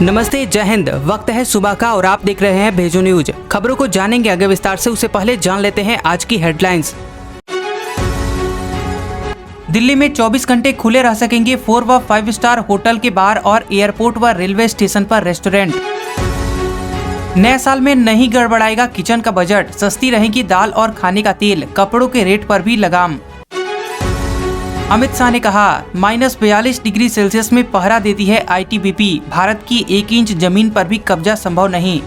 नमस्ते, जय हिंद। वक्त है सुबह का और आप देख रहे हैं भेजो न्यूज। खबरों को जानेंगे आगे विस्तार से, उससे पहले जान लेते हैं आज की हेडलाइंस। दिल्ली में 24 घंटे खुले रह सकेंगे 4 व 5 स्टार होटल के बार और एयरपोर्ट व रेलवे स्टेशन पर रेस्टोरेंट। नए साल में नहीं गड़बड़ाएगा किचन का बजट, सस्ती रहेगी दाल और खाने का तेल, कपड़ों के रेट पर भी लगाम। अमित शाह ने कहा -42 डिग्री सेल्सियस में पहरा देती है आईटीबीपी, भारत की 1 इंच जमीन पर भी कब्जा संभव नहीं।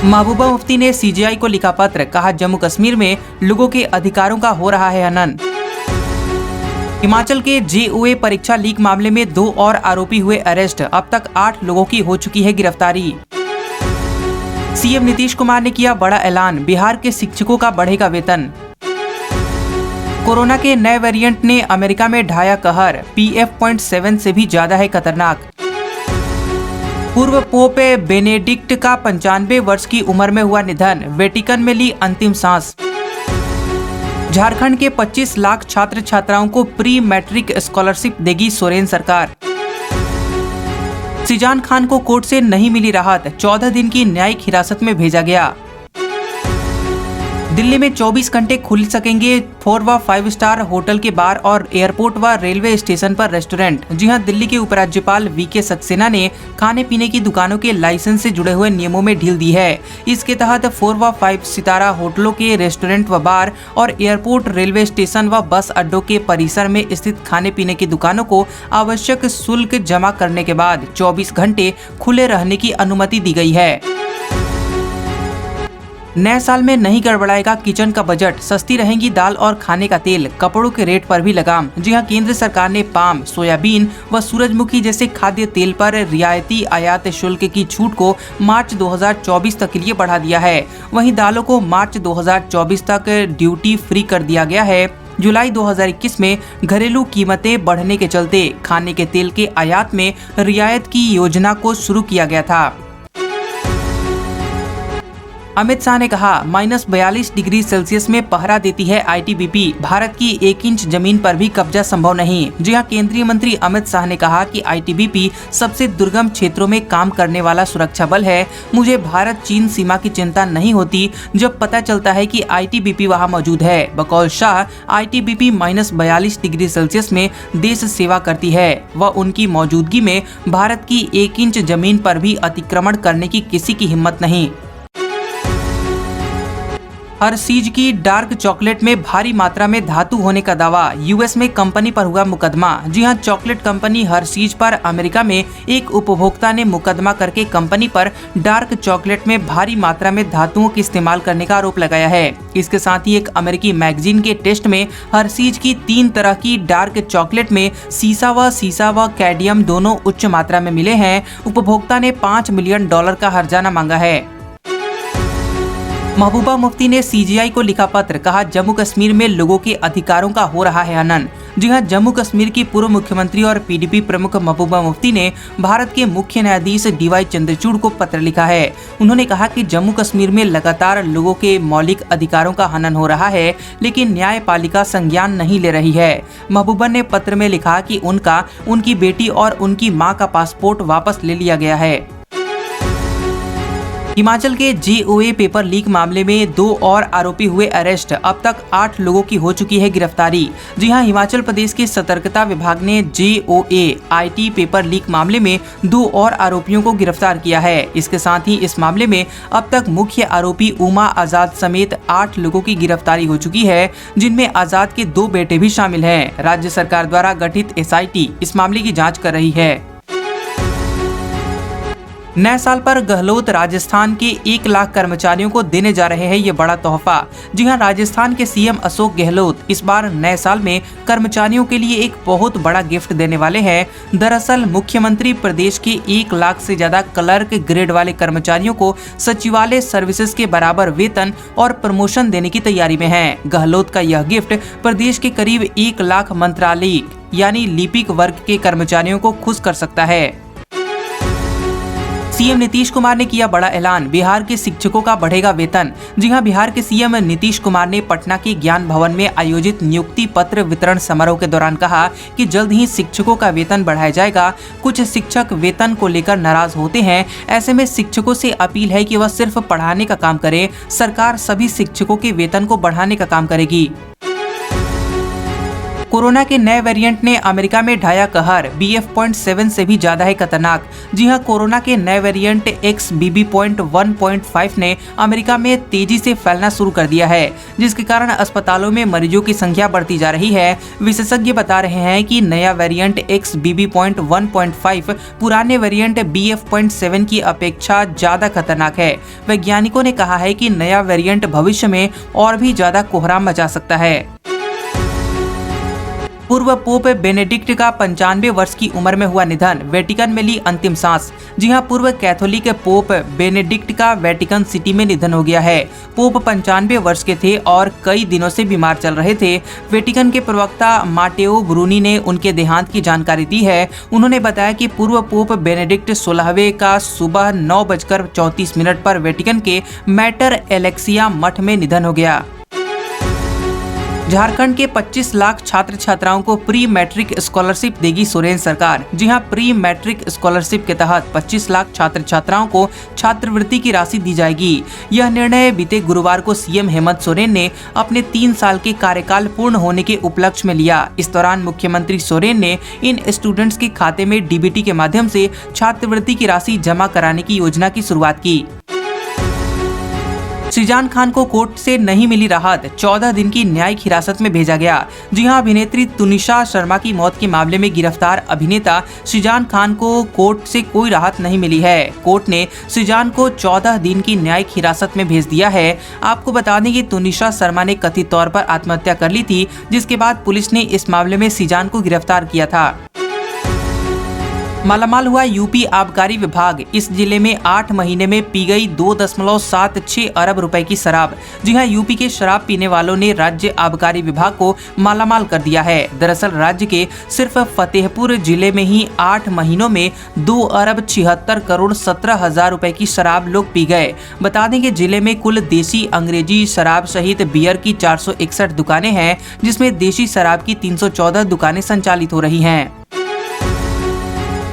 महबूबा मुफ्ती ने सीजेआई को लिखा पत्र, कहा जम्मू कश्मीर में लोगों के अधिकारों का हो रहा है हनन। हिमाचल के जेओए परीक्षा लीक मामले में 2 और आरोपी हुए अरेस्ट, अब तक 8 लोगों की हो चुकी है गिरफ्तारी। सीएम नीतीश कुमार ने किया बड़ा ऐलान, बिहार के शिक्षकों का बढ़ेगा वेतन। कोरोना के नए वेरिएंट ने अमेरिका में ढाया कहर, PF.7 से भी ज्यादा है खतरनाक। पूर्व पोप बेनेडिक्ट का 95 वर्ष की उम्र में हुआ निधन, वेटिकन में ली अंतिम सांस। झारखंड के 25 लाख छात्र छात्राओं को प्री मैट्रिक स्कॉलरशिप देगी सोरेन सरकार। सिजान खान को कोर्ट से नहीं मिली राहत, 14 दिन की न्यायिक हिरासत में भेजा गया। दिल्ली में 24 घंटे खुल सकेंगे 4 व 5 स्टार होटल के बार और एयरपोर्ट व रेलवे स्टेशन पर रेस्टोरेंट। जी हां, दिल्ली के उपराज्यपाल वीके सक्सेना ने खाने पीने की दुकानों के लाइसेंस से जुड़े हुए नियमों में ढील दी है। इसके तहत 4 व 5 सितारा होटलों के रेस्टोरेंट व बार और एयरपोर्ट, रेलवे स्टेशन व बस अड्डों के परिसर में स्थित खाने पीने की दुकानों को आवश्यक शुल्क जमा करने के बाद 24 घंटे खुले रहने की अनुमति दी गई है। नए साल में नहीं गड़बड़ाएगा किचन का बजट, सस्ती रहेंगी दाल और खाने का तेल, कपड़ों के रेट पर भी लगाम। जी हां, केंद्र सरकार ने पाम, सोयाबीन व सूरजमुखी जैसे खाद्य तेल पर रियायती आयात शुल्क की छूट को मार्च 2024 तक के लिए बढ़ा दिया है। वहीं दालों को मार्च 2024 तक ड्यूटी फ्री कर दिया गया है। जुलाई 2021 में घरेलू कीमतें बढ़ने के चलते खाने के तेल के आयात में रियायत की योजना को शुरू किया गया था। अमित शाह ने कहा -42 डिग्री सेल्सियस में पहरा देती है आईटीबीपी, भारत की 1 इंच जमीन पर भी कब्जा संभव नहीं। जी हां, केंद्रीय मंत्री अमित शाह ने कहा कि आईटीबीपी सबसे दुर्गम क्षेत्रों में काम करने वाला सुरक्षा बल है। मुझे भारत चीन सीमा की चिंता नहीं होती जब पता चलता है कि आईटीबीपी वहां मौजूद है। बकौल शाह, आईटीबीपी -42 डिग्री सेल्सियस में देश सेवा करती है व उनकी मौजूदगी में भारत की 1 इंच जमीन पर भी अतिक्रमण करने की किसी की हिम्मत नहीं। हर्शीज की डार्क चॉकलेट में भारी मात्रा में धातु होने का दावा, यूएस में कंपनी पर हुआ मुकदमा। जी हां, चॉकलेट कंपनी हर्शीज पर अमेरिका में एक उपभोक्ता ने मुकदमा करके कंपनी पर डार्क चॉकलेट में भारी मात्रा में धातुओं के इस्तेमाल करने का आरोप लगाया है। इसके साथ ही एक अमेरिकी मैगजीन के टेस्ट में हर्शीज की 3 तरह की डार्क चॉकलेट में सीसा व कैडमियम दोनों उच्च मात्रा में मिले हैं। उपभोक्ता ने $5 मिलियन का हर्जाना मांगा है। महबूबा मुफ्ती ने सीजेआई को लिखा पत्र, कहा जम्मू कश्मीर में लोगों के अधिकारों का हो रहा है हनन। जी हां, जम्मू कश्मीर की पूर्व मुख्यमंत्री और पीडीपी प्रमुख महबूबा मुफ्ती ने भारत के मुख्य न्यायाधीश डीवाई चंद्रचूड़ को पत्र लिखा है। उन्होंने कहा कि जम्मू कश्मीर में लगातार लोगों के मौलिक अधिकारों का हनन हो रहा है, लेकिन न्यायपालिका संज्ञान नहीं ले रही है। महबूबा ने पत्र में लिखा कि उनकी बेटी और उनकी मां का पासपोर्ट वापस ले लिया गया है। हिमाचल के जेओए पेपर लीक मामले में 2 और आरोपी हुए अरेस्ट, अब तक 8 लोगों की हो चुकी है गिरफ्तारी। जी हां, हिमाचल प्रदेश के सतर्कता विभाग ने जेओए आईटी पेपर लीक मामले में 2 और आरोपियों को गिरफ्तार किया है। इसके साथ ही इस मामले में अब तक मुख्य आरोपी उमा आजाद समेत 8 लोगों की गिरफ्तारी हो चुकी है, जिनमें आजाद के 2 बेटे भी शामिल हैं। राज्य सरकार द्वारा गठित एसआईटी इस मामले की जाँच कर रही है। नए साल पर गहलोत राजस्थान के 1 लाख कर्मचारियों को देने जा रहे हैं ये बड़ा तोहफा। जी हां, राजस्थान के सीएम अशोक गहलोत इस बार नए साल में कर्मचारियों के लिए एक बहुत बड़ा गिफ्ट देने वाले हैं। दरअसल मुख्यमंत्री प्रदेश के 1 लाख से ज्यादा क्लर्क ग्रेड वाले कर्मचारियों को सचिवालय सर्विसेज के बराबर वेतन और प्रमोशन देने की तैयारी में है। गहलोत का यह गिफ्ट प्रदेश के करीब 1 लाख मंत्रालयिक यानी लिपिक वर्ग के कर्मचारियों को खुश कर सकता है। सीएम नीतीश कुमार ने किया बड़ा ऐलान, बिहार के शिक्षकों का बढ़ेगा वेतन। जी हां, बिहार के सीएम नीतीश कुमार ने पटना के ज्ञान भवन में आयोजित नियुक्ति पत्र वितरण समारोह के दौरान कहा कि जल्द ही शिक्षकों का वेतन बढ़ाया जाएगा। कुछ शिक्षक वेतन को लेकर नाराज होते हैं, ऐसे में शिक्षकों से अपील है कि वह सिर्फ पढ़ाने का काम करे। सरकार सभी शिक्षकों के वेतन को बढ़ाने का काम करेगी। कोरोना के नए वेरिएंट ने अमेरिका में ढाया कहर, BF.7 से भी ज्यादा है खतरनाक। जी हां, कोरोना के नए वेरिएंट XBB.1.5 ने अमेरिका में तेजी से फैलना शुरू कर दिया है, जिसके कारण अस्पतालों में मरीजों की संख्या बढ़ती जा रही है। विशेषज्ञ बता रहे हैं कि नया वेरिएंट XBB.1.5 पुराने वेरिएंट BF.7 की अपेक्षा ज्यादा खतरनाक है। वैज्ञानिकों ने कहा है कि नया वेरिएंट भविष्य में और भी ज्यादा कोहराम मचा सकता है। पूर्व पोप बेनेडिक्ट का 95 वर्ष की उम्र में हुआ निधन, वेटिकन में ली अंतिम सांस। जी हां, पूर्व कैथोलिक पोप बेनेडिक्ट का वेटिकन सिटी में निधन हो गया है। पोप 95 वर्ष के थे और कई दिनों से बीमार चल रहे थे। वेटिकन के प्रवक्ता माटेओ ब्रूनी ने उनके देहांत की जानकारी दी है। उन्होंने बताया कि पूर्व पोप बेनेडिक्ट 16वें का सुबह 9:34 पर वेटिकन के मैटर एलेक्सिया मठ में निधन हो गया। झारखंड के 25 लाख छात्र छात्राओं को प्री मैट्रिक स्कॉलरशिप देगी सोरेन सरकार। जी हां, प्री मैट्रिक स्कॉलरशिप के तहत 25 लाख छात्र छात्राओं को छात्रवृत्ति की राशि दी जाएगी। यह निर्णय बीते गुरुवार को सीएम हेमंत सोरेन ने अपने 3 साल के कार्यकाल पूर्ण होने के उपलक्ष्य में लिया। इस दौरान मुख्यमंत्री सोरेन ने इन स्टूडेंट्स के खाते में डीबीटी के माध्यम से छात्रवृत्ति की राशि जमा कराने की योजना की शुरुआत की। श्रीजान खान को कोर्ट से नहीं मिली राहत, 14 दिन की न्यायिक हिरासत में भेजा गया। जी हां, अभिनेत्री तुनिशा शर्मा की मौत के मामले में गिरफ्तार अभिनेता श्रीजान खान को कोर्ट से कोई राहत नहीं मिली है। कोर्ट ने श्रीजान को 14 दिन की न्यायिक हिरासत में भेज दिया है। आपको बता दें कि तुनिशा शर्मा ने कथित तौर पर आत्महत्या कर ली थी, जिसके बाद पुलिस ने इस मामले में श्रीजान को गिरफ्तार किया था। मालामाल हुआ यूपी आबकारी विभाग, इस जिले में 8 महीने में पी गई 2.76 अरब रुपए की शराब। जी हां, यूपी के शराब पीने वालों ने राज्य आबकारी विभाग को मालामाल कर दिया है। दरअसल राज्य के सिर्फ फतेहपुर जिले में ही 8 महीनों में 2,76,17,00,000 रुपए की शराब लोग पी गए। बता दें कि जिले में कुल देसी अंग्रेजी शराब सहित बियर की 461 दुकानें हैं, जिसमें देशी शराब की 314 दुकानें संचालित हो रही हैं।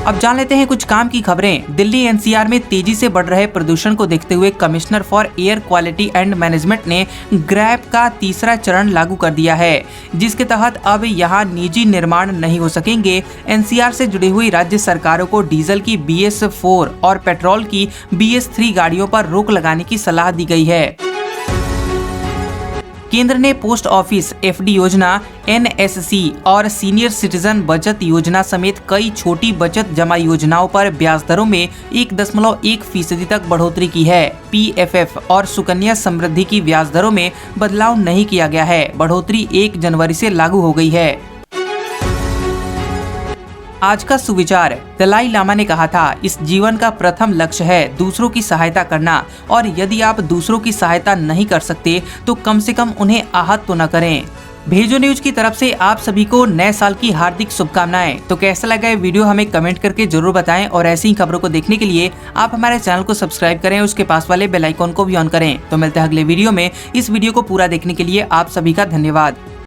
अब जान लेते हैं कुछ काम की खबरें। दिल्ली एनसीआर में तेजी से बढ़ रहे प्रदूषण को देखते हुए commissioner for air quality and management ने ग्रैप का तीसरा चरण लागू कर दिया है, जिसके तहत अब यहां निजी निर्माण नहीं हो सकेंगे। एनसीआर से जुड़ी हुई राज्य सरकारों को डीजल की BS4 और पेट्रोल की BS3 गाड़ियों पर रोक लगाने की सलाह दी गई है। केंद्र ने पोस्ट ऑफिस FD योजना, NSC और सीनियर सिटीजन बचत योजना समेत कई छोटी बचत जमा योजनाओं पर ब्याज दरों में 1.1% तक बढ़ोतरी की है। PFF और सुकन्या समृद्धि की ब्याज दरों में बदलाव नहीं किया गया है। बढ़ोतरी 1 जनवरी से लागू हो गई है। आज का सुविचार, दलाई लामा ने कहा था, इस जीवन का प्रथम लक्ष्य है दूसरों की सहायता करना, और यदि आप दूसरों की सहायता नहीं कर सकते तो कम से कम उन्हें आहत तो न करें। भेजो न्यूज की तरफ से आप सभी को नए साल की हार्दिक शुभकामनाएं। तो कैसा लगा ये वीडियो हमें कमेंट करके जरूर बताएं, और ऐसी ही खबरों को देखने के लिए आप हमारे चैनल को सब्सक्राइब करें, उसके पास वाले बेल आइकन को भी ऑन करें। तो मिलते हैं अगले वीडियो में। इस वीडियो को पूरा देखने के लिए आप सभी का धन्यवाद।